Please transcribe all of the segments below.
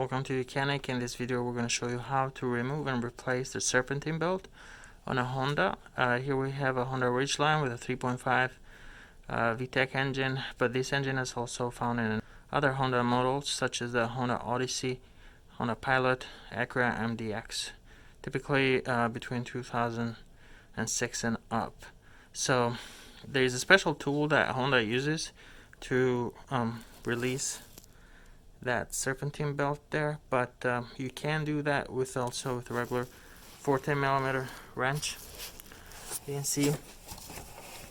welcome to YOUCANIC. In this video we're going to show you how to remove and replace the Serpentine belt on a Honda. Here we have a Honda Ridgeline with a 3.5 VTEC engine, but this engine is also found in other Honda models such as the Honda Odyssey, Honda Pilot, Acura, MDX, typically between 2006 and up. So there's a special tool that Honda uses to release that Serpentine belt there, but you can do that with a regular 14mm wrench. You can see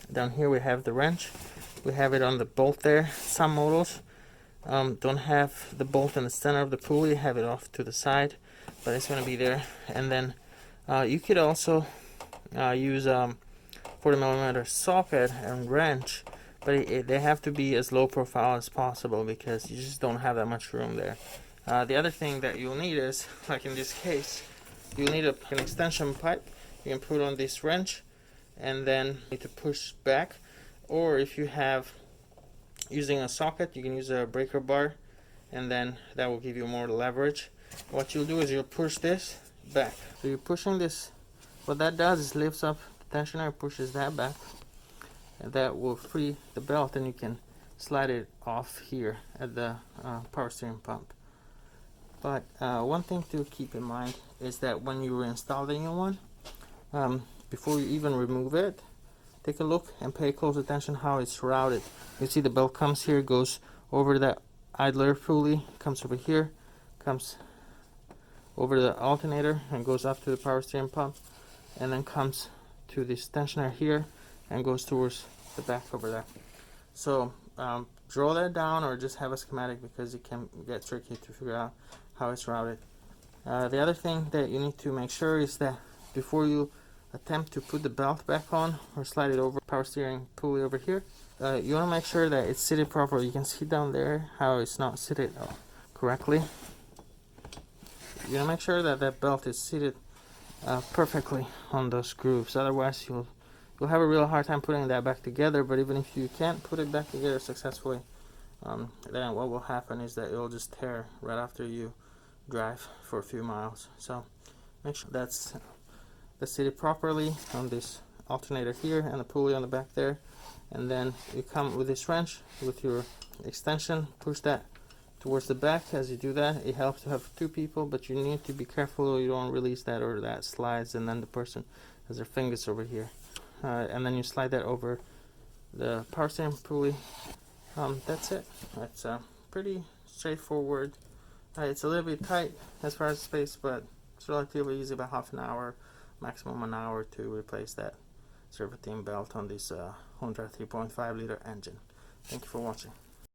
down here we have the wrench. We have it on the bolt there. Some models don't have the bolt in the center of the pulley, have it off to the side, but it's going to be there. And then you could also use 40mm socket and wrench, but they have to be as low profile as possible because you just don't have that much room there. The other thing that you'll need is, like in this case, you'll need an extension pipe. You can put on this wrench and then you need to push back, or if you have using a socket, you can use a breaker bar, and then that will give you more leverage. What you'll do is you'll push this back. So you're pushing this, what that does is lifts up the tensioner, pushes that back, and that will free the belt, and you can slide it off here at the power steering pump. But one thing to keep in mind is that when you install the new one, before you even remove it, take a look and pay close attention how it's routed. You see the belt comes here, goes over that idler pulley, comes over here, comes over the alternator and goes up to the power steering pump, and then comes to this tensioner here and goes towards the back over there. So draw that down or just have a schematic because it can get tricky to figure out how it's routed. The other thing that you need to make sure is that before you attempt to put the belt back on or slide it over power steering pulley over here, you want to make sure that it's seated properly. You can see down there how it's not seated correctly. You want to make sure that that belt is seated perfectly on those grooves, otherwise you'll have a real hard time putting that back together. But even if you can't put it back together successfully, then what will happen is that it'll just tear right after you drive for a few miles. So make sure that's seated properly on this alternator here and the pulley on the back there, and then you come with this wrench with your extension, push that towards the back. As you do that, it helps to have two people, but you need to be careful you don't release that or that slides and then the person has their fingers over here. And then you slide that over the power steering pulley. That's it. It's pretty straightforward. It's a little bit tight as far as space, but it's relatively easy, about half an hour, maximum an hour to replace that Serpentine belt on this Honda 3.5 liter engine. Thank you for watching.